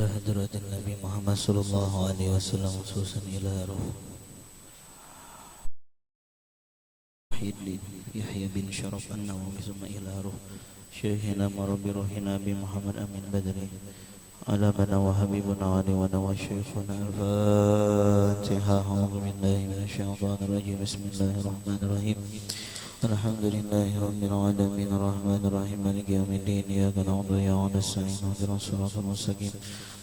على حضرة النبي محمد صلى الله عليه وسلم خصوصا إلى روح يحيى بن شرف النووي ثم إلى روح شيخنا مربي روحنا بمحمد أمين بدري على من وحبيبنا علي ونوى شيخنا الفاتحة. أعوذ بالله من الشيطان الرجيم. بسم الله الرحمن الرحيم. الحمد لله رب العالمين الرحمن الرحيم مالك يوم الدين إياك نعبد وإياك نستعين اهدنا الصراط المستقيم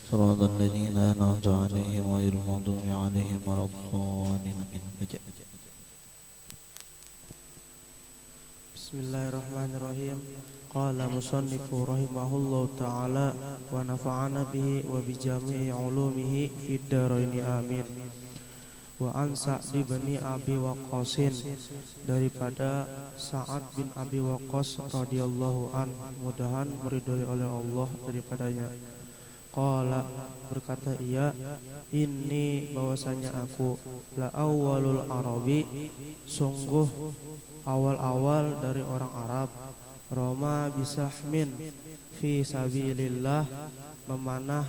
صراط الذين أنعمت عليهم غير المغضوب عليهم ولا الضالين. Bismillahirrahmanirrahim. Qala musannifu rahimahullahu ta'ala wa nafa'ana bihi wa bijami'i ulumihi fid dharaini amin. Wa an Sa'd bin Abi Waqqasin, daripada Sa'ad bin Abi Waqqas radhiyallahu an, mudahan meridhoi oleh Allah daripadanya. Qala, berkata ia, inni, bahwasanya aku, la awwalul arabi, sungguh awal-awal dari orang Arab, roma bisahmin fi sabilillah, memanah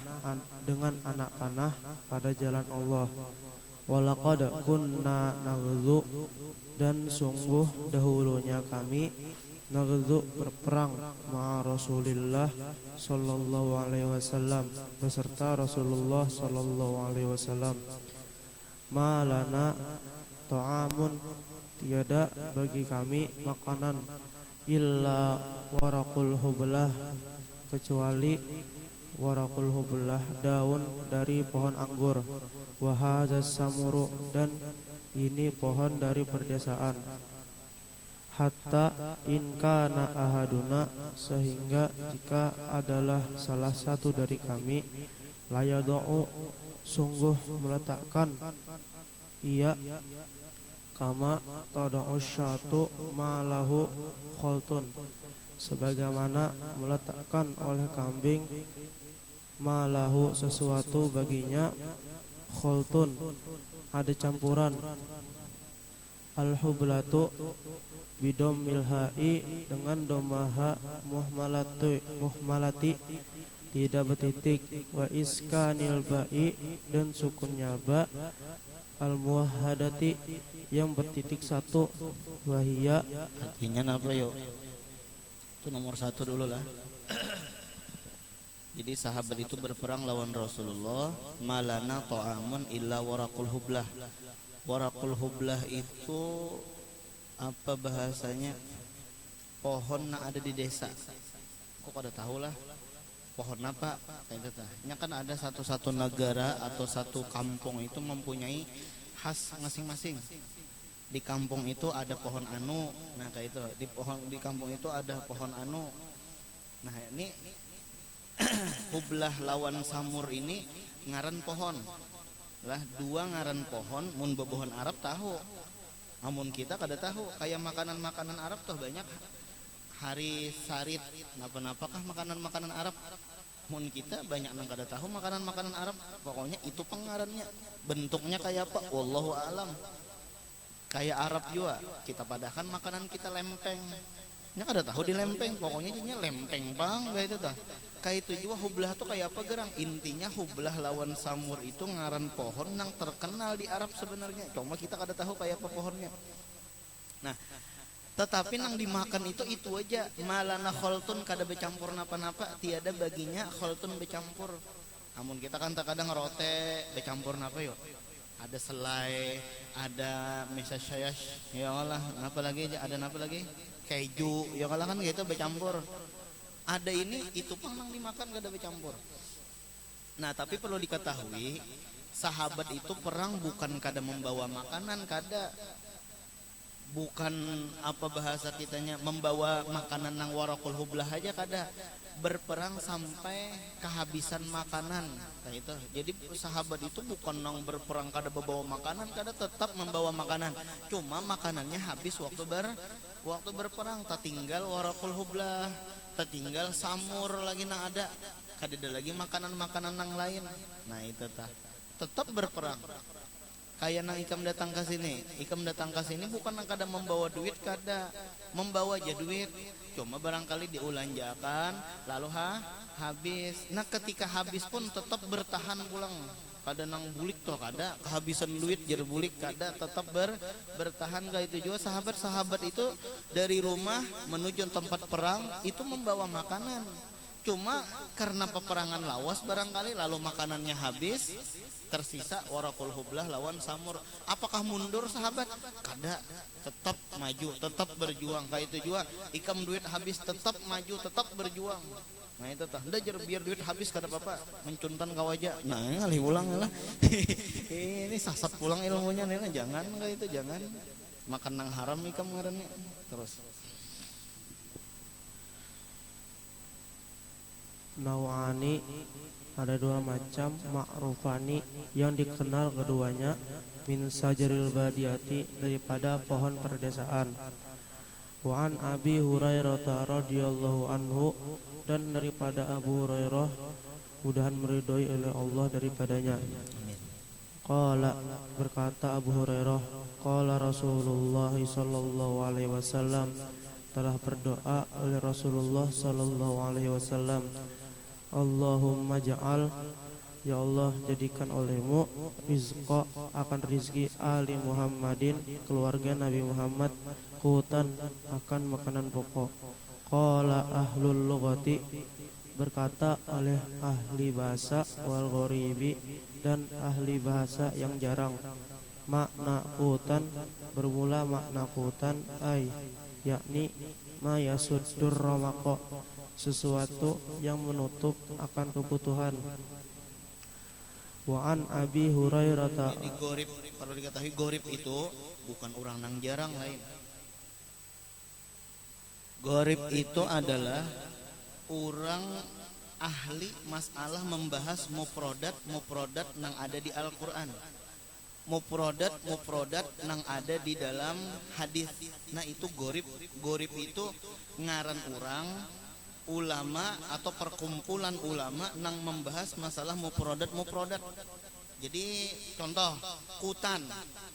dengan anak panah pada jalan Allah. Walaqad kunna naghzu, dan sungguh dahulunya kami naghzu, berperang ma'a Rasulillah sallallahu alaihi wasallam, beserta Rasulullah sallallahu alaihi wasallam. Ma lana ta'amun, tiada bagi kami makanan, illa waraqul hublah, kecuali waraqul hublah, daun dari pohon anggur, wa hadzas samuru, dan ini pohon dari perdesaan. Hatta in kana ahaduna, sehingga jika adalah salah satu dari kami, layadau, sungguh meletakkan ia, kama tada'u syatu malahu kholtun, sebagaimana meletakkan oleh kambing malahu, sesuatu baginya, kholtun, ada campuran. Al-hublatu bidom milha'i, dengan domaha muhmalati, tidak bertitik, wa iskanil ba'i, dan sukunnya ba, al-muwahhadati, yang bertitik satu, wahia, Artinya apa yuk? Itu nomor satu dulu lah. Jadi sahabat itu berperang lawan Rasulullah. Malana ta'amun illa waraqul hublah. Waraqul hublah itu apa bahasanya? Pohon yang ada di desa. Kok pada tahu lah pohon apa? Ini kan ada satu negara atau satu kampung itu mempunyai khas masing-masing. Di kampung itu ada pohon anu, nah kayak itu. Di kampung itu ada pohon anu. Nah ini hublah lawan samur ini ngaran pohon. Lah dua ngaran pohon, mun bobohon Arab tahu. Namun kita kada tahu, kayak makanan-makanan Arab tuh banyak hari sarit, napa-napakah makanan-makanan Arab. Mun kita banyak nang kada tahu makanan-makanan Arab. Pokoknya itu pengarannya. Bentuknya kayak apa? Wallahu alam. Kayak Arab juga, kita padahkan makanan kita lempeng. Nya kada tahu di lempeng, pokoknya jadinya lempeng bang, kayak itu tah. Kayak itu juga hublah tuh kayak apa gerang? Intinya hublah lawan samur itu ngaran pohon yang terkenal di Arab sebenarnya. Cuma kita kada tahu kayak apa pohonnya. Nah, tetapi nang dimakan itu aja. Malana kholtun, kada bercampur napa-napa, tiada baginya kholtun bercampur. Namun kita kan terkadang rote bercampur napa yuk? Ada selai, ada mesasyash, ya Allah, napa lagi? Ada napa lagi? Keju, ya Allah kan gitu bercampur. Ada ini, itu pun yang dimakan kada bercampur. Nah tapi perlu diketahui, sahabat itu perang bukan kada membawa makanan, kada. Bukan apa bahasa kitanya membawa makanan nang warakul hublah aja kada. Berperang sampai kehabisan makanan. Nah itu. Jadi sahabat itu bukan nang berperang kada membawa makanan, kada tetap membawa makanan. Cuma makanannya habis waktu berperang. Tertinggal warakul hublah, tertinggal samur lagi nang ada. Kada ada lagi makanan-makanan nang lain. Nah itu tah. Tetap berperang. Kayak nang ikam datang ke sini, bukan nang kada membawa duit, kada membawa aja duit, cuma barangkali diulanjakan lalu habis. Nah ketika habis pun tetap bertahan pulang, kada nang bulik toh, kada kehabisan duit jer bulik, kada, tetap bertahan. Kayak itu juga sahabat itu dari rumah menuju tempat perang itu membawa makanan, cuma karena peperangan lawas barangkali lalu makanannya habis, tersisa warakul hublah lawan samur. Apakah mundur sahabat? Kada, tetap maju, tetap berjuang. Kayak itu juga ikam duit habis tetap maju, tetap berjuang. Nah itu tah, nda biar duit habis kada apa-apa, mencuntan kau aja. Nah ngalih ulang lah. Ini sasat pulang ilmunya nih, jangan kayak itu, jangan makan nang haram ikam ngarannya. Terus Nau'ani, ada dua macam, ma'rufani yang dikenal keduanya, min sajaril badiyati daripada pohon perdesaan. Wa an Abi Hurairah radhiyallahu anhu, dan daripada Abu Hurairah mudahan meridhoi oleh Allah daripadanya. Qala, berkata Abu Hurairah, qala Rasulullah sallallahu alaihi wasallam, telah berdoa oleh Rasulullah sallallahu alaihi wasallam, Allahumma ja'al, ya Allah jadikan olehmu, rizqa, akan rizki ali Muhammadin, keluarga Nabi Muhammad, qutan, akan makanan pokok. Qala ahlul lughati, berkata oleh ahli bahasa, wal ghoribi, dan ahli bahasa yang jarang, makna qutan, bermula makna qutan, ay, yakni ma yasuddur ramaqo, sesuatu yang menutup akan kebutuhan. Wa an Abi Hurairah, jadi gorib, perlu diketahui gorib itu bukan orang nang jarang lain. Gorib itu adalah orang ahli masalah membahas mufrodat nang ada di Al-Quran, mufrodat nang ada di dalam hadis. Nah itu gorib. Gorib itu ngaran orang ulama atau perkumpulan ulama nang membahas masalah mufrodat. Jadi contoh kutan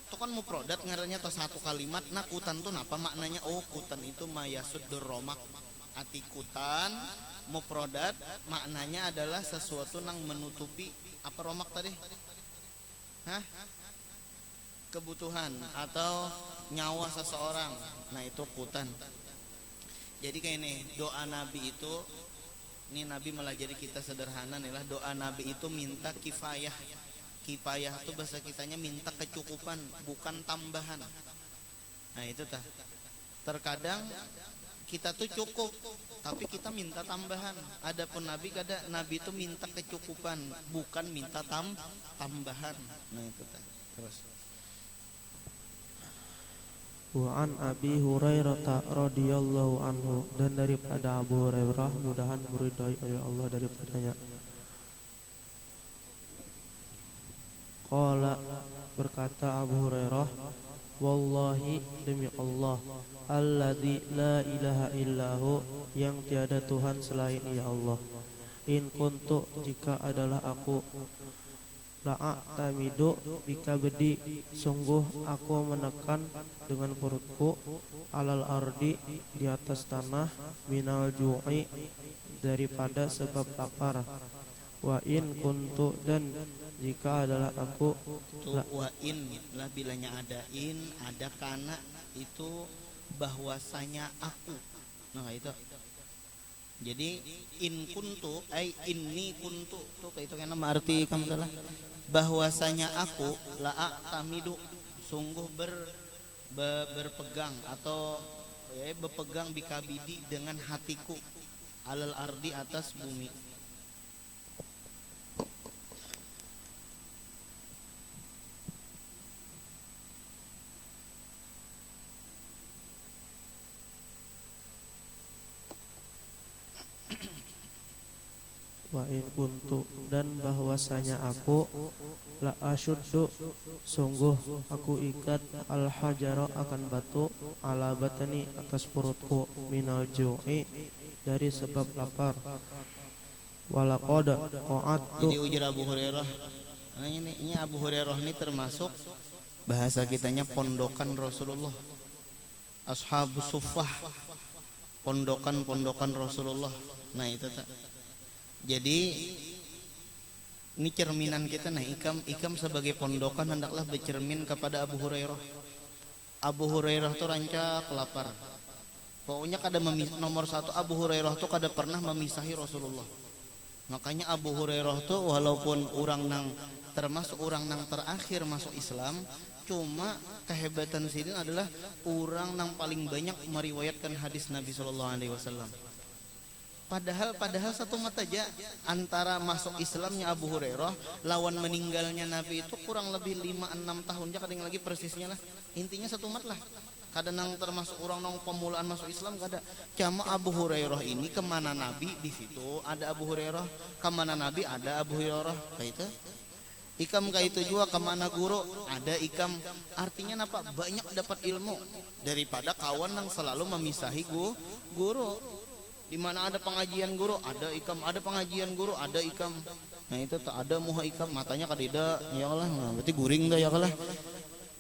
itu kan mufrodat ngarannya atau satu kalimat. Nah kutan itu apa maknanya? Oh kutan itu mayasuddur romak, arti kutan mufrodat maknanya adalah sesuatu nang menutupi apa romak tadi? Kebutuhan atau nyawa seseorang. Nah itu kutan. Jadi kayak ini doa Nabi itu, ini Nabi melajari kita sederhana nih lah, doa Nabi itu minta kifayah. Kifayah itu bahasa kitanya minta kecukupan, bukan tambahan. Nah itu tah. Terkadang kita tuh cukup, tapi kita minta tambahan. Adapun Nabi kada, Nabi itu minta kecukupan, bukan minta tambahan. Nah itu tah. Terus Wa an Abi Hurairah radhiyallahu anhu, dan daripada Abu Hurairah mudahan meridhai oleh Allah daripadanya. Qala, berkata Abu Hurairah, wallahi, demi Allah, alladzi la ilaha illahu, yang tiada Tuhan selain Ia Allah, in kuntu, jika adalah aku, la'atamidu bika bedi, sungguh aku menekan dengan perutku, alal ardi, di atas tanah, minal ju'i, daripada sebab lapar. Wa in kuntu, dan jika adalah aku, wa in lah bilanya ada in, ada kana, itu bahwasanya aku. Nah itu. Jadi in kuntu ay inni kuntu tuh kayak itu kan arti kamu telah bahwasanya aku la'atamidu, sungguh berpegang atau berpegang bikabidi, dengan hatiku, alal ardi, atas bumi. wa in kuntu, dan bahwasanya aku, la asyuddu, sungguh aku ikat, al hajara, akan batu, ala batani, atas perutku, minal ju'i, dari sebab lapar. Walaqad qa'adtu, Jadi ujar Abu Hurairah. Nah ini Abu Hurairah ini termasuk Bahasa kitanya pondokan Rasulullah, ashabus suffah, pondokan Rasulullah. Nah itu tak. Jadi ini cerminan kita. Nah ikam sebagai pondokan hendaklah bercermin kepada Abu Hurairah. Abu Hurairah tuh rancak lapar. Pokoknya kada nomor satu Abu Hurairah tuh kada pernah memisahi Rasulullah. Makanya Abu Hurairah tuh walaupun orang nang termasuk orang nang terakhir masuk Islam, cuma kehebatan sini adalah orang nang paling banyak meriwayatkan hadis Nabi SAW. Padahal satu mata aja antara masuk Islamnya Abu Hurairah lawan meninggalnya Nabi itu kurang lebih 5-6 tahun aja, kadang lagi persisnya lah. Intinya satu mat lah. Kadang nang termasuk orang nang pemulaan masuk Islam kada. Cuma Abu Hurairah ini kemana Nabi di situ ada Abu Hurairah, kemana Nabi ada Abu Hurairah. Kayak itu. Ikam kayak itu juga kemana guru ada ikam. Artinya apa? Banyak dapat ilmu daripada kawan yang selalu memisahi guru. Di mana ada pengajian guru ada ikam, ada pengajian guru ada ikam. Nah itu tak ada muha ikam, matanya kadida ya Allah. Nah, berarti guring dah ya Allah.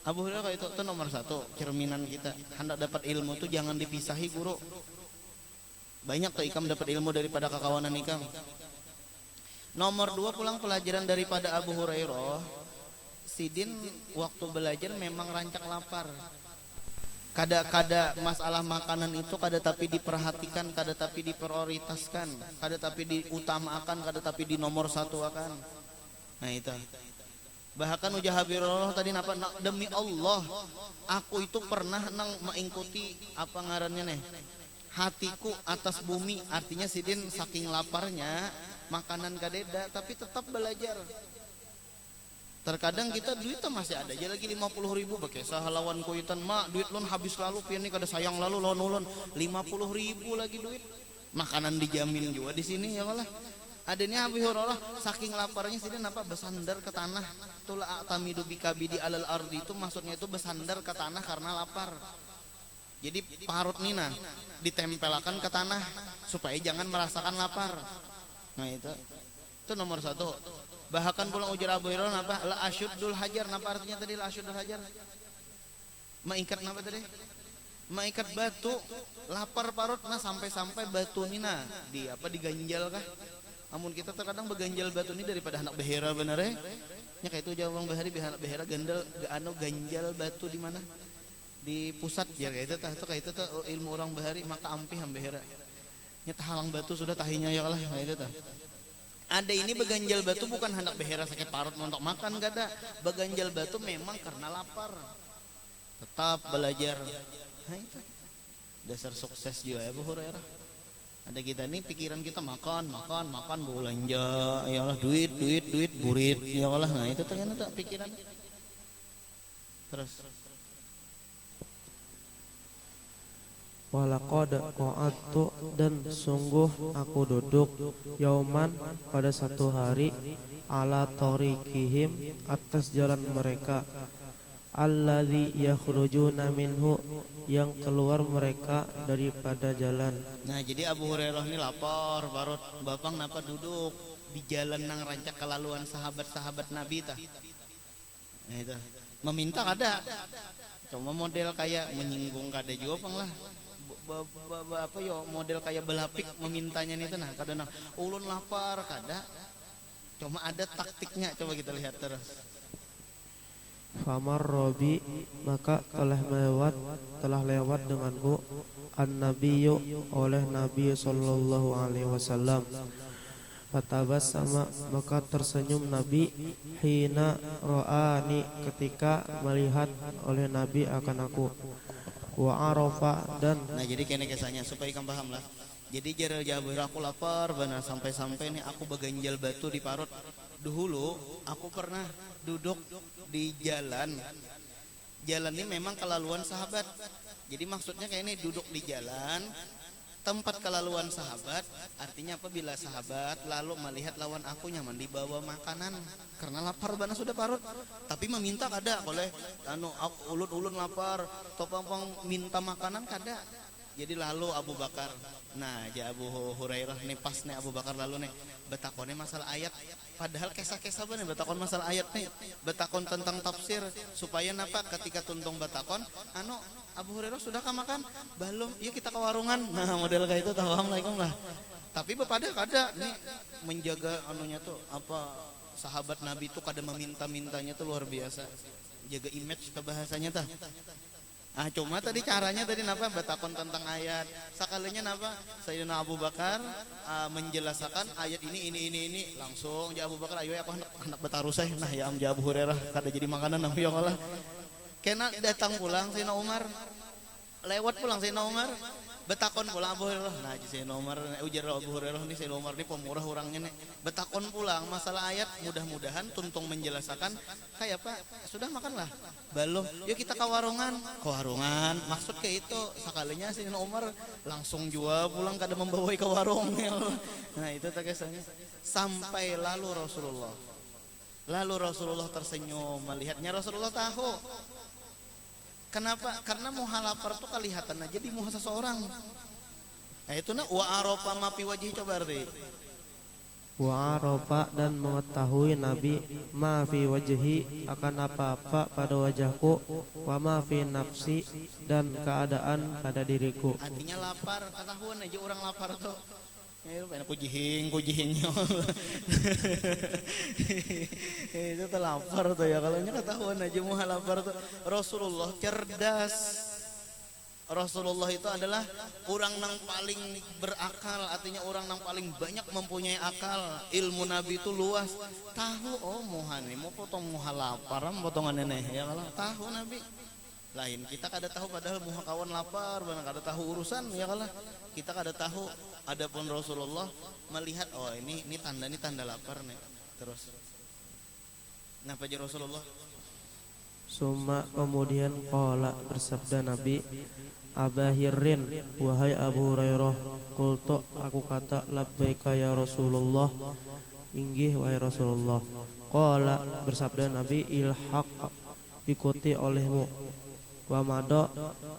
Abu Hurairah itu nomor satu cerminan kita. Hendak dapat ilmu tuh jangan dipisahi guru. Banyak tuh ikam dapat ilmu daripada kekawanan ikam. Nomor dua pulang pelajaran daripada Abu Hurairah. Sidin waktu belajar memang rancak lapar. Kada masalah makanan itu kada tapi diperhatikan, kada tapi diprioritaskan, kada tapi diutamakan, kada tapi di nomor satu akan. Nah itu. Bahkan ujar Habibullah tadi napa demi Allah aku itu pernah nang mengikuti apa ngarannya nih hatiku atas bumi. Artinya sidin saking laparnya makanan kadeda tapi tetap belajar. Terkadang kita duitnya masih ada aja lagi 50.000 pakai sahalawan kuitan mak duit lon habis lalu pian nih kada sayang lalu lon 50.000 lagi duit. Makanan dijamin juga di sini ya Allah. Adanya Abu Hurairah saking laparnya sini napa bersandar ke tanah. Tula tamidu bikabidi alal ardi itu maksudnya itu bersandar ke tanah karena lapar. Jadi parut nina ditempelkan ke tanah supaya jangan merasakan lapar. Nah itu nomor satu. Bahkan pulang ujar Abu Hurairah napa la asyuddul hajar, napa artinya tadi la asyuddul hajar? Maikat napa tadi? Maikat batu, lapar parut nah sampai batu nina diganjal kah? Namun kita terkadang beganjal batu ini daripada anak behera bener ya. Nya kayak itu jawab bahari anak behera ganjal batu di mana? Di pusat ya kayak itu ilmu orang bahari maka ampih behera. Nya halang batu sudah tahinya ya Allah kayak itu. Ada ini beganjal batu bukan hendak behera sakit parut untuk makan gak ada. Beganjal batu memang karena lapar. Tetap belajar. Nah, itu. Dasar sukses juga ya Abu Hurairah. Ada kita nih pikiran kita makan belanja ya Allah duit burit ya Allah. Nah itu ternyata pikiran. Terus Walaqad qa'adtu dan sungguh aku duduk yauman pada satu hari ala tariqihim atas jalan mereka alladzi yakhrujuna minhu yang keluar mereka daripada jalan. Nah jadi Abu Hurairah ini lapar parut bapang napa duduk di jalan nang rancak kelaluan sahabat-sahabat Nabi tah. Nah itu meminta kada. Cuma model kayak menyinggung kada juga pang lah. Apa yo model kayak belapik memintanya nih nah kadang ulun lapar kada. Cuma ada taktiknya, coba kita lihat terus. Famar Robi maka telah lewat denganku an-nabiyyu oleh Nabi sallallahu alaihi wasallam. Fatabas sama maka tersenyum Nabi hina ro'ani ketika melihat oleh Nabi akan aku. Wa arafa dan nah jadi kene kisahnya supaya kamu paham lah. Jadi jare Jabir aku lapar benar sampai nih aku beganjal batu di parut. Dahulu aku pernah duduk di jalan ini memang kelaluan sahabat. Jadi maksudnya kayak ini duduk di jalan tempat kelaluan sahabat. Artinya apabila sahabat lalu melihat lawan aku nyaman dibawa makanan karena lapar bana sudah parut tapi meminta kada oleh ulun lapar topang minta makanan kada. Jadi lalu Abu Bakar, nah ja Abu Hurairah nih pas nih Abu Bakar lalu nih betakone masalah ayat, padahal kisah-kisah bener betakon masalah ayat nih, betakon tentang tafsir supaya napa ketika tuntung betakon, anu Abu Hurairah sudah makan? Belum, yuk kita ke warungan. Nah model kayak itu tahu lah. Tapi bepada kada nih menjaga anunya tuh apa sahabat Nabi itu kada meminta-mintanya tuh luar biasa, jaga image ke bahasanya tah. Ah cuma tadi caranya tadi napa betakon tentang ayat. Sakalinya napa Sayyidina Abu Bakar menjelaskan ayat ini langsung ja Abu Bakar ayo aku hendak betarusah nah ya ja Abu Hurairah kada jadi makanan nah ya Allah. Kena datang pulang Sayyidina Umar. Lewat pulang Sayyidina Umar. Betakon pulang Abu Hurairah. Nah Sayyidina Umar ujar Abu Hurairah nih Sayyidina Umar ini pemurah orangnya nih. Betakon pulang masalah ayat mudah-mudahan tuntung menjelaskan kayak apa sudah makanlah. Belum, yuk kita ke warungan. Ke warungan, maksud kayak itu sekalinya Sayyidina Umar langsung jual pulang kada membawai ke warung. Nah itu tak kisahnya. Sampai lalu Rasulullah tersenyum melihatnya. Rasulullah tahu kenapa? Karena muha lapar tuh kelihatan aja di muha seseorang. Nah itu nah wa arofa ma fi wajhi coba arti. Wa arafa dan mengetahui Nabi ma fi wajhi akan apa-apa pada wajahku, wa ma fi nafsi dan keadaan pada diriku. Artinya lapar, ketahuan aja orang lapar tuh. Ya pengen kujihingnya. Itu tuh lapar tuh ya, kalau nya ketahuan aja muha lapar tuh. Rasulullah cerdas. Rasulullah itu adalah orang yang paling berakal, artinya orang yang paling banyak mempunyai akal. Ilmu Nabi itu luas. Tahu oh muha nih mau potong muha lapar, potongan nenek ya kalau tahu Nabi. Lain kita kada tahu padahal muha kawan lapar, benar kada tahu urusan ya kalau kita kada tahu. Adapun Rasulullah melihat oh ini tanda lapar nih. Terus kenapa aja Rasulullah? Summa kemudian qala bersabda Nabi, Abahirin wahai Abu Hurairah, qultu aku kata labbaika ya Rasulullah, inggih wahai Rasulullah. Qala bersabda Nabi, ilhaq ikuti olehmu, wa mada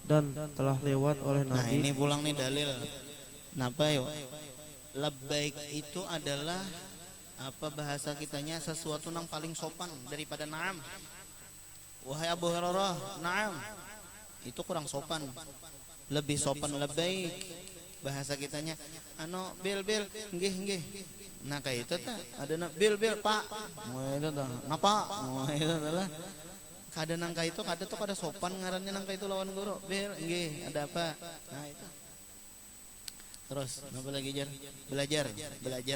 dan telah lewat oleh Nabi. Nah ini pulang nih dalil. Napa yo? Labbaik itu adalah apa bahasa kitanya sesuatu yang paling sopan daripada na'am. Wahai Abu Hurairah, na'am. Itu kurang sopan. Lebih sopan labbaik. Bahasa kitanya anu bil nggih. Nah kayak itu tah ada bil Pak. Moe itu tah. Napa? Moe itu adalah kada nangka itu kada tuh kada sopan ngarannya nangka itu lawan guru. Bil nggih, ada apa? Nah itu. Terus apa lagi belajar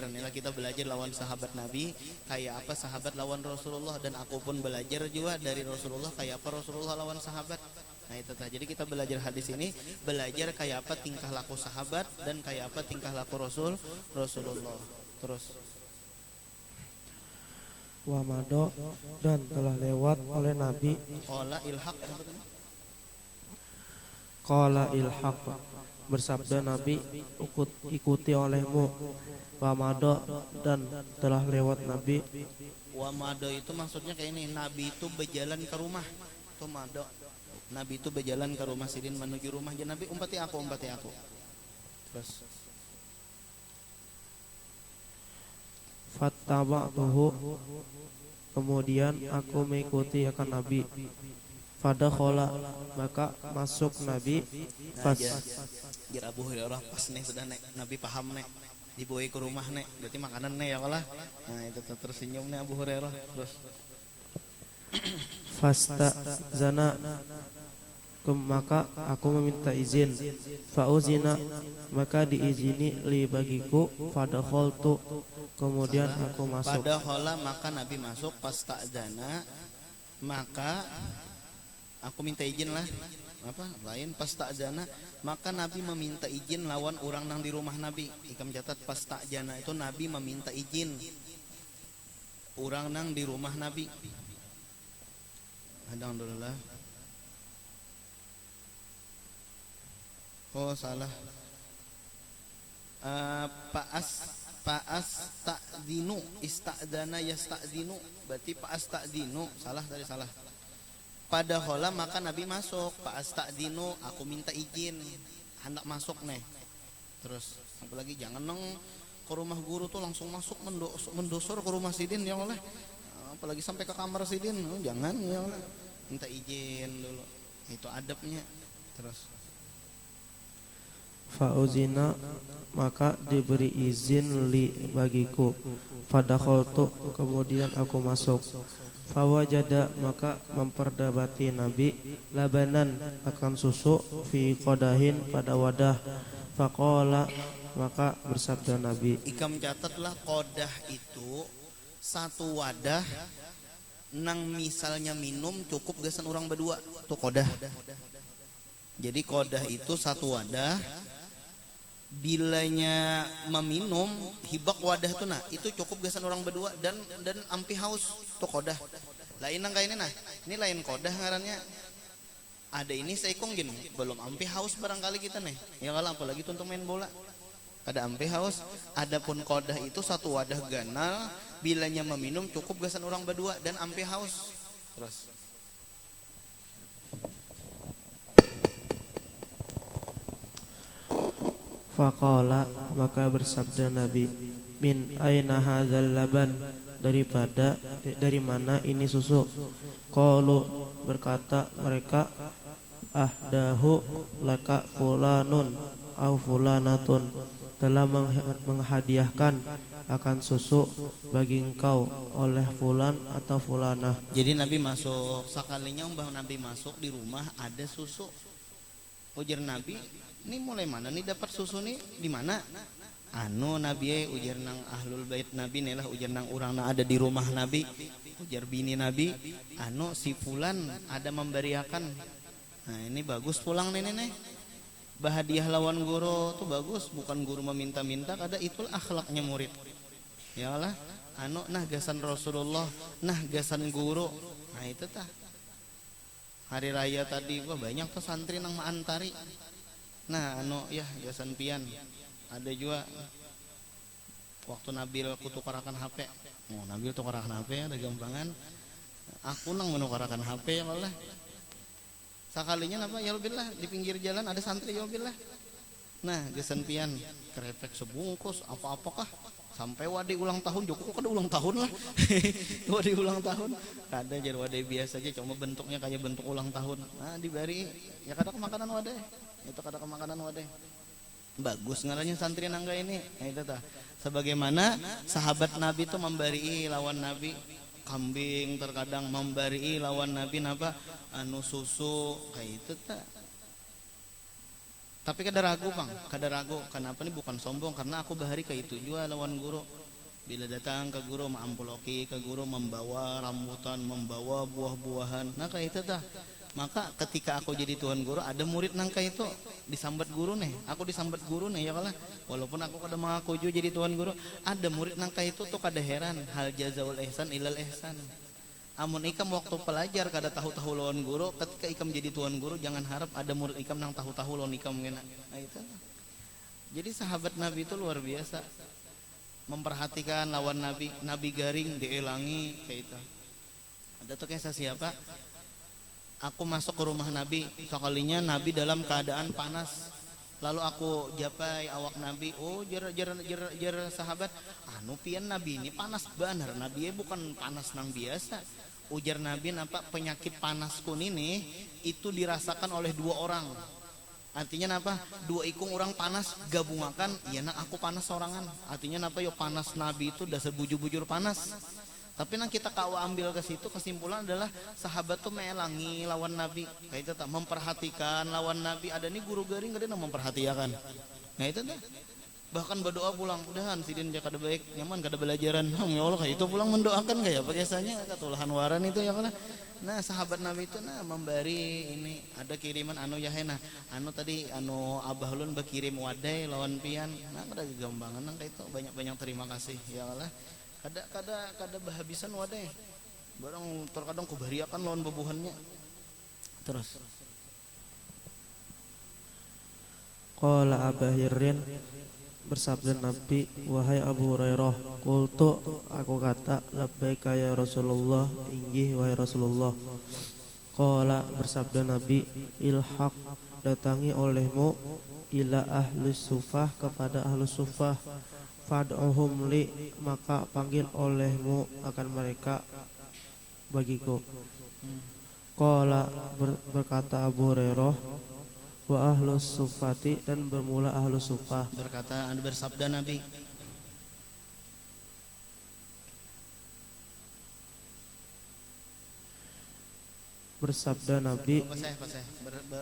inilah kita belajar lawan sahabat Nabi kayak apa sahabat lawan Rasulullah, dan aku pun belajar juga dari Rasulullah kayak apa Rasulullah lawan sahabat. Nah itu tadi jadi kita belajar hadis ini, belajar kayak apa tingkah laku sahabat dan kayak apa tingkah laku Rasulullah. Terus Wa mada dan telah lewat oleh Nabi. Qala ilhaq bersabda Nabi, ikuti olehmu. Wa mada dan telah lewat Nabi. Wa mada itu maksudnya kayak ini, Nabi itu berjalan ke rumah. Itu mada. Nabi itu berjalan ke rumah Sirin menuju rumahnya Nabi, umpati aku. Terus fattaba'tuhu kemudian aku mengikuti akan Nabi. Fadakhala maka masuk Nabi. Jar Abu Hurairah pas nih sudah nek Nabi paham nek dibawa ke rumah nek berarti makanan nek ya kalah. Nah itu tersenyum nih Abu Hurairah. Terus Fasta zana maka aku meminta izin. Fauzina maka diizini li bagiku. Fadakhaltu kemudian aku masuk. Fadakhala maka Nabi masuk. Fasta'zana maka aku minta izin lah. Apa lain fasta'zana maka Nabi meminta izin lawan orang nang di rumah Nabi. Ikam catat fasta'zana itu Nabi meminta izin orang nang di rumah Nabi. Alhamdulillah. Oh salah. Paas ta'dinu ista'dana yasta'dinu berarti paas ta'dinu salah tadi salah. Pada hola maka Nabi masuk. Paas ta'dinu aku minta izin. hendak masuk nih. Terus apalagi jangan nang ke rumah guru tuh langsung masuk mendosor ke rumah sidin ya oleh, apalagi sampai ke kamar sidin, jangan ya oleh, minta izin dulu, itu adabnya. Terus Fauzina, maka diberi izin li bagiku. Fadakhaltu, kemudian aku masuk. Fawajada, maka memperdabati Nabi labanan, akan susu, fi qadahin, pada wadah. Faqala, maka bersabda Nabi. ikam catatlah, kodah itu satu wadah, nang misalnya minum cukup gasan orang berdua tuh kodah. Jadi kodah itu satu wadah, bilanya meminum hibak wadah tuh, nah itu cukup gasan orang berdua dan ampi haus tuh kodah. Lain nang kayak ini, nah ini lain kodah ngarannya. Ada ini seikong gini, belum ampi haus barangkali kita nih ya, kalau apalagi tuh untuk main bola ada ampi haus. Adapun kodah itu satu wadah ganal, bilanya meminum cukup gasan orang berdua dan ampi haus. Terus Faqala, maka bersabda Nabi, min aina hadzal laban, dari mana ini susu? Qalu, berkata mereka, ahdahu laka fulanun au fulanatun, telah menghadiahkan akan susu bagi engkau oleh fulan atau fulanah. jadi Nabi masuk, sekalinya umpah Nabi masuk di rumah ada susu. Ujar Nabi, ini mulai mana nih dapat susu nih, di mana? Anu Nabi, ujar nang ahlul bait Nabi nih lah, ujar nang orang na ada di rumah Nabi, ujar bini Nabi, anu si fulan ada memberiakan. Nah ini bagus pulang nih bahadiah lawan guru tuh bagus, bukan guru meminta-minta, kada itulah akhlaknya murid. Ya lah, anu nah gasan Rasulullah, nah gasan guru. Nah itu tah. Hari raya tadi wah banyak tuh santri nang maantari. Nah anu ya gasan pian. Ada juga waktu Nabil kutukarakan HP. Oh Nabil tukarakan HP ada gampangan. Aku nang menukarakan HP ya malah. Sakalinya apa ya billah di pinggir jalan ada santri ya billah. Nah gasan pian kerepek sebungkus apa-apakah sampai wadi ulang tahun, Joko kada ulang tahun lah. Wadi ulang tahun kada jadi wadi biasa aja, cuma bentuknya kayak bentuk ulang tahun. Nah diberi ya kada kemakanan wadi, itu kada kemakanan wadi. Bagus ngarannya santri nangga ini. Nah itu tah, sebagaimana sahabat Nabi itu memberi lawan Nabi kambing, terkadang memberi lawan Nabi napa anu susu kayak itu tah. Tapi kada ragu bang, kada ragu. Kenapa nih bukan sombong, karena aku bahari ke itu juga lawan guru. Bila datang ke guru maampuloki, ke guru membawa rambutan, membawa buah-buahan. Nah kayak itu tah. Maka ketika aku jadi tuan guru, ada murid nangka itu disambat guru nih. Aku disambat guru nih ya kalah. Walaupun aku kada mengaku juga jadi tuan guru, ada murid nangka itu tuh kada heran. Hal jazaul ihsan ilal ihsan. Amun ikam waktu pelajar kada tahu-tahu lawan guru, ketika ikam jadi tuan guru jangan harap ada murid ikam nang tahu-tahu lawan ikam ngena. Nah itu. Jadi sahabat Nabi itu luar biasa. Memperhatikan lawan Nabi, Nabi garing dielangi kayak itu. Ada tuh kisah siapa? Aku masuk ke rumah Nabi, sekalinya Nabi dalam keadaan panas. Lalu aku japai awak Nabi, oh jer sahabat, anu pian Nabi ini panas benar. Nabi bukan panas nang biasa. Ujar Nabi, napa penyakit panasku ini itu dirasakan oleh dua orang. Artinya napa? Dua ikung orang panas gabungakan, ya nak aku panas sorangan. Artinya napa? Yo panas Nabi itu dasar bujur-bujur panas. Tapi nang kita kawa ambil ke situ, kesimpulan adalah sahabat tuh melangi lawan Nabi. Kayak itu tak memperhatikan lawan Nabi. Ada nih guru garing kada nang memperhatikan. Nah itu dah. Bahkan berdoa pulang, udahan sidin ja kada baik, nyaman kada belajaran. Ya Allah kayak itu pulang mendoakan kayak apa biasanya katulahan waran itu ya kana. Nah sahabat Nabi itu nah memberi ini, ada kiriman anu yahena. Anu tadi anu Abah Ulun berkirim wadai lawan pian. Nah kada gambangan nang kayak itu, banyak-banyak terima kasih ya Allah. Kada bahabisan wadai. Barang terkadang kubariakan lawan bebuhannya. Terus Qala Abahirin, bersabda Nabi, wahai Abu Hurairah, qultu, aku kata, labbaika ya Rasulullah, inggih wahai Rasulullah. Qala, bersabda Nabi, ilhaq, datangi olehmu ila ahli sufah kepada ahli sufah, fad'uhum li maka panggil olehmu akan mereka bagiku. Qala berkata Abu Hurairah, wa ahlus sufati dan bermula ahlu sufah. Bersabda Nabi,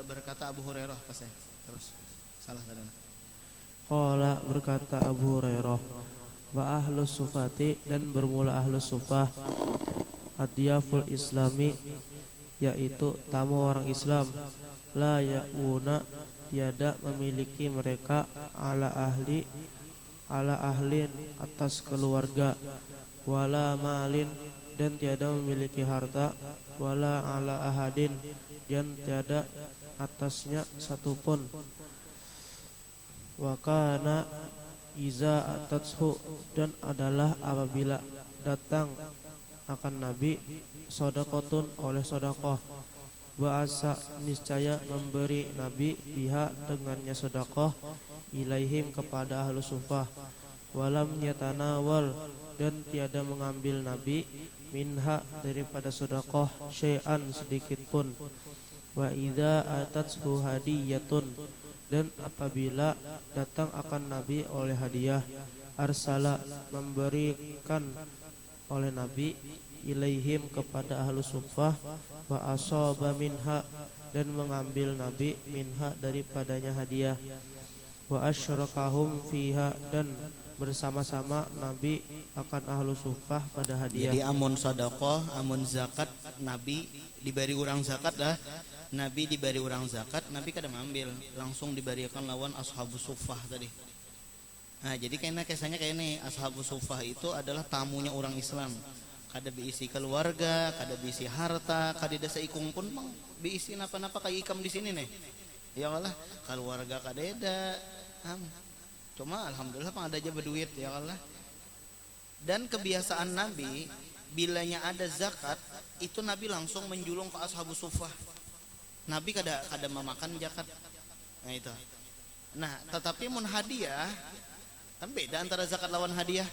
berkata Abu Hurairah terus salah tadi. Qala berkata Abu Hurairah, wa ahlus sufati dan bermula ahlu sufah, adyaful islami yaitu tamu orang Islam, la ya'una tiada memiliki mereka ala ahlin atas keluarga, wala malin dan tiada memiliki harta, wala ala ahadin dan tiada atasnya satupun. Wa kana iza atatshu dan adalah apabila datang akan Nabi sodakotun oleh sodakoh, bahasa niscaya memberi Nabi biha dengannya sodakoh ilaihim kepada ahlu sufah, walam yatanawal dan tiada mengambil Nabi minha daripada sodakoh syai'an sedikit pun. Wa idza atatshu hadiyatun dan apabila datang akan Nabi oleh hadiah, arsala memberikan oleh Nabi ilaihim kepada ahlu sufah, wa asaba minha dan mengambil Nabi minha daripadanya hadiah, wa asyrakahum fiha dan bersama-sama Nabi akan ahlu sufah pada hadiah. Jadi amun sedekah, amun zakat, Nabi diberi orang zakat lah. Nabi diberi orang zakat, Nabi kada mengambil, langsung diberikan lawan ashabus sufah tadi. Nah, jadi kisahnya kayak ini, ashabus sufah itu adalah tamunya orang Islam. Kada diisi keluarga, kada diisi harta, kada desa ikung pun mang diisi napa-napa kayak ikam di sini nih. Ya Allah, keluarga kada ada. Cuma alhamdulillah pang ada aja berduit ya Allah. Dan kebiasaan Nabi bilanya ada zakat, itu Nabi langsung menjulung ke ashabus sufah. Nabi kada memakan zakat. Nah itu. Nah, tetapi mun hadiah kan beda antara zakat lawan hadiah.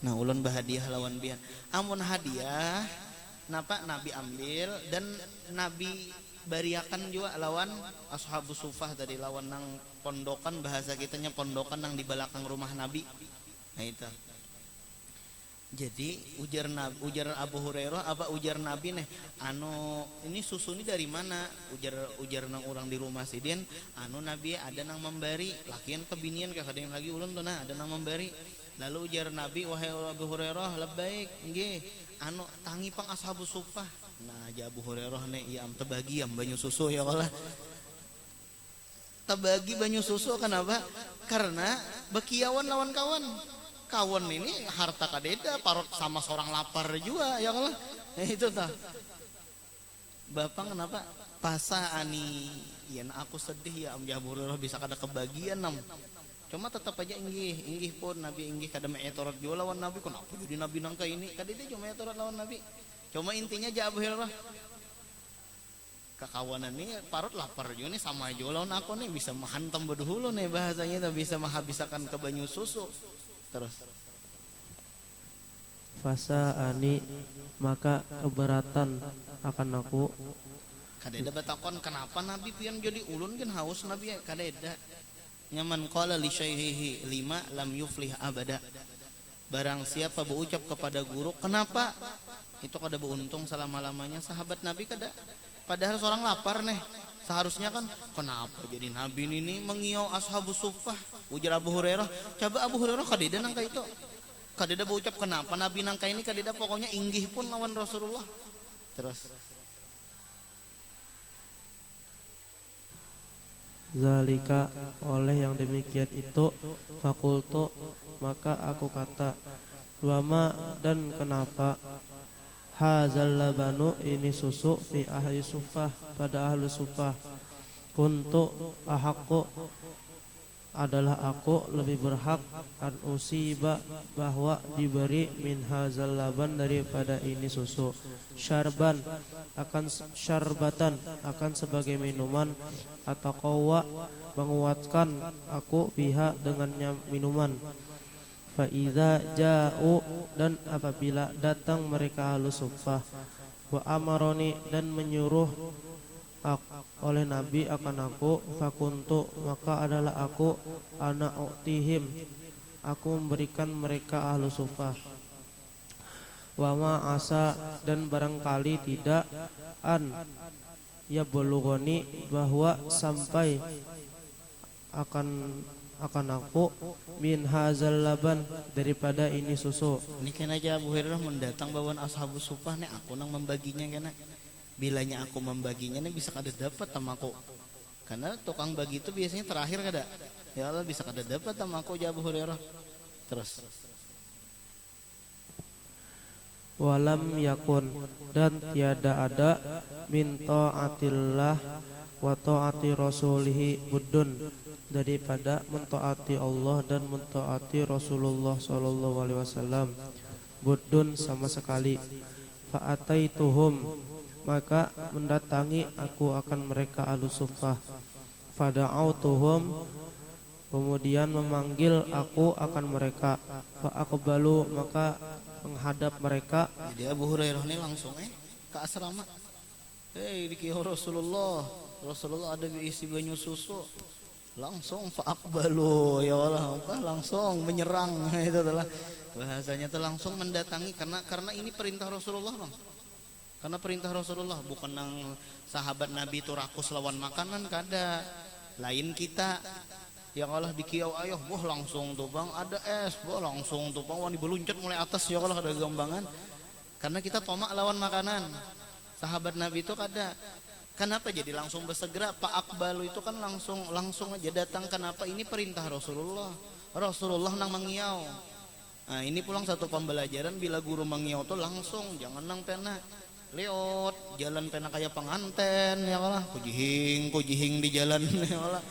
Nah, ulun bahadiah lawan bian. Amun hadiah napa Nabi ambil dan Nabi bariakan juga lawan ashabus sufah tadi, lawan nang pondokan, bahasa kitanya pondokan nang di belakang rumah Nabi. Nah itu. Jadi ujar Abu Hurairah apa ujar Nabi nih, ini susu ini dari mana? Ujar nang orang di rumah sidin, Nabi ada nang memberi, lakian kebinian kayak ada yang lagi ulun tuh ada nang memberi. Lalu ujar Nabi, wahai Abu Hurairah, labbaik, nggih, tangi pang ashabus sufah. Nah, aja Abu Hurairah nih, ya tebagi banyu susu ya Allah. Tebagi banyu susu kenapa? Karena bekiawan lawan kawan. Kawan ini harta kadeda, parot sama seorang lapar juga ya Allah. Itu tah. Bapak kenapa? Pasa ani, ya aku sedih ya Abu Hurairah bisa kada kebagian nam. Cuma tetap aja inggih pun Nabi inggih kada meetorot juga lawan Nabi. Kenapa jadi Nabi nangka ini? Kada dia cuma meetorot lawan Nabi. Cuma intinya aja Abu Hurairah kekawanan ini parut lapar juga nih sama aja lawan aku nih bisa menghantam berduhulu nih bahasanya, bisa menghabiskan ke banyu susu. Terus fasa ani maka keberatan akan aku. Kadeda batakon kenapa Nabi pian jadi ulun kan haus Nabi kadeda. Nyaman qala li syaihihi lima lam yuflih abada. Barang siapa berucap kepada guru, kenapa? Itu kada beruntung selama-lamanya. Sahabat Nabi kada. Padahal seorang lapar nih. Seharusnya kan kenapa jadi Nabi ini mengiau ashabus sufah? Ujar Abu Hurairah. Coba Abu Hurairah kadeda nangka itu. Kadeda berucap kenapa Nabi nangka ini, kadeda pokoknya inggih pun lawan Rasulullah. Terus Zalika oleh yang demikian itu, fakultu maka aku kata, wama dan kenapa, hazal labanu ini susu fi ahli sufah pada ahli sufah, kuntu ahakku adalah aku lebih berhak an usiba bahwa diberi min hazal laban daripada ini susu, syarbatan akan sebagai minuman, atau qawa menguatkan aku biha dengannya minuman. Fa idza ja'u, dan apabila datang mereka ahlu suffah, wa amaroni, dan menyuruh oleh Nabi akan aku, fakuntu, maka adalah aku, ana u'tihim, aku memberikan mereka ahlu suffah. Wa ma asa, dan barangkali tidak, an ya bulughani, bahwa sampai akan aku, min hazal laban, daripada ini susu. Ini kan aja Abu Hurairah mendatang bawaan ashabus sufah nih, aku nang membaginya kena. Bilanya aku membaginya nih bisa kada dapat sama aku. Karena tukang bagi itu biasanya terakhir kada. Ya Allah bisa kada dapat sama aku ya Abu Hurairah. Terus Walam yakun, dan tiada ada, min ta'atillah wa ta'ati rasulihi buddun, daripada mentaati Allah dan mentaati Rasulullah sallallahu alaihi wasallam, buddun sama sekali. Fa'ataituhum, maka mendatangi aku akan mereka ahlus suffah. Fada'autuhum, kemudian memanggil aku akan mereka. Fa'aqbalu, maka menghadap mereka. jadi Abu Hurairah ini langsung ke asrama. Dikira Rasulullah ada isi banyu susu. Langsung fa'aqbalu, ya Allah, langsung menyerang. Itu adalah bahasanya tuh langsung mendatangi, karena ini perintah Rasulullah, Bang. Karena perintah Rasulullah, bukan nang sahabat Nabi itu rakus lawan makanan, kada. Lain kita, ya Allah dikiau ayo, boh langsung tuh Bang, ada es, boh langsung tuh Bang, wani beluncat mulai atas, ya Allah ada gambangan. Karena kita tomak lawan makanan. Sahabat Nabi itu kada. Kenapa jadi langsung bersegera? Pak Akbalu itu kan langsung aja datang. Kenapa? Ini perintah Rasulullah. Rasulullah nang mengiau. Nah ini pulang satu pembelajaran, bila guru mengiau tuh langsung, jangan nang pena lewat jalan pena kayak penganten, ya Allah, kujihing di jalan, ya Allah.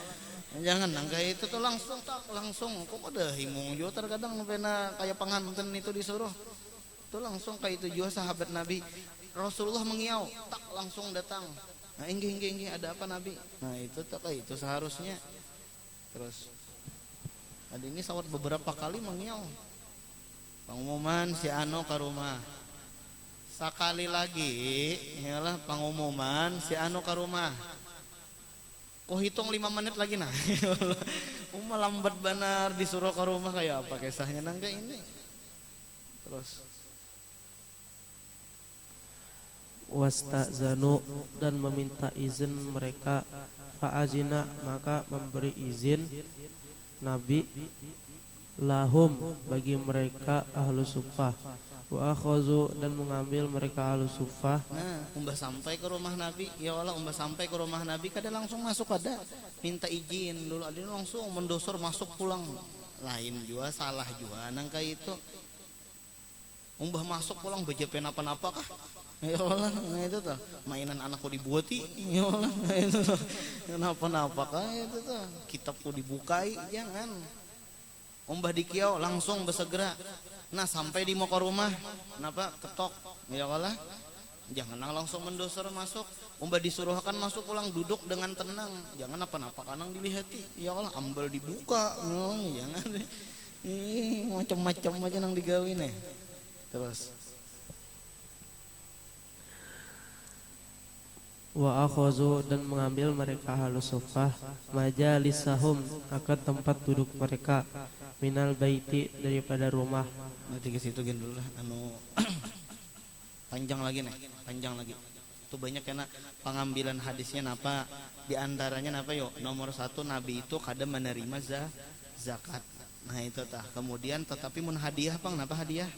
Jangan nang kayak itu tuh langsung kok ada himung juga terkadang pena kayak penganten itu disuruh. Tuh langsung kayak itu juga sahabat Nabi. Rasulullah mengiau, tak langsung datang. Nah, inggi ada apa Nabi? Nah, itu tak kayak itu seharusnya. Terus ada ini sawat beberapa kali mengiau. Pengumuman si Ano ke rumah. Sekali lagi, ialah pengumuman si Ano ke rumah. Kok hitung 5 menit lagi nah. Lambat benar disuruh ke rumah, kayak apa kisahnya nang kayak ini. Terus wasta'zanu, dan meminta izin mereka. Fa'azina, maka memberi izin Nabi lahum, bagi mereka ahlu suffah. Wa akhazu, dan mengambil mereka ahlu suffah. nah, umbah sampai ke rumah Nabi, ya Allah, umbah sampai ke rumah Nabi kada langsung masuk, kada minta izin dulu, ada langsung mendosor masuk pulang. Lain juga, salah juga nang kayak itu. Umbah masuk pulang bejepen apa-apa kah? Ya Allah, nah itu tuh mainan anakku dibuati, ya Allah, nah itu tuh kenapa-napa kah itu tuh kitabku dibukai, jangan. Umbah dikiau langsung bersegera. Nah sampai di mau ke rumah, kenapa ketok, ya Allah, jangan langsung mendosor masuk. Umbah disuruhkan masuk pulang, duduk dengan tenang, jangan apa-apa kanang dilihati, ya Allah, ambal dibuka, jangan. Macam-macam aja nang digawin nih. Terus Wa akhazu, dan mengambil mereka ahlu suffah majalisahum, akan tempat duduk mereka, minal baiti, daripada rumah. nanti ke situ gini dulu lah, panjang lagi itu banyak karena pengambilan hadisnya napa, diantaranya napa yo, nomor 1 Nabi itu kadang menerima zakat. Nah itu tah, kemudian tetapi mun hadiah pang napa hadiah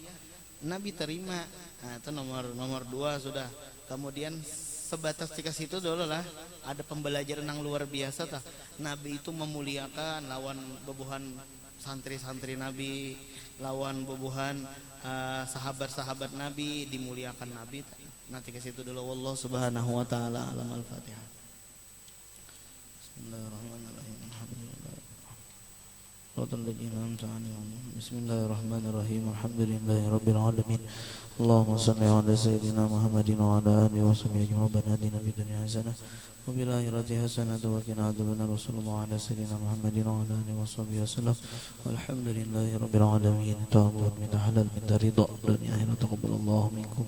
Nabi terima. Nah itu nomor 2 sudah. Kemudian sebatas di situ dulu lah, ada pembelajaran yang luar biasa tah. Nabi itu memuliakan lawan bebuhan santri-santri Nabi, lawan bebuhan sahabat-sahabat Nabi, dimuliakan Nabi. Nanti ke situ dulu. Wallahu subhanahu wa ta'ala alam. Al-Fatihah. Bismillahirrahmanirrahim. صراط الذين أنعمت عليهم. بسم الله الرحمن الرحيم. الحمد لله رب العالمين. اللهم صل على سيدنا محمد وعلى آله وصحبه أجمعين. ربنا آتنا في الدنيا حسنة وفي الآخرة حسنة وقنا عذاب النار. وصلى الله على سيدنا محمد وعلى آله وصحبه وسلم. والحمد لله رب العالمين. توبة من حلال من رضا الدنيا. تقبل الله منكم.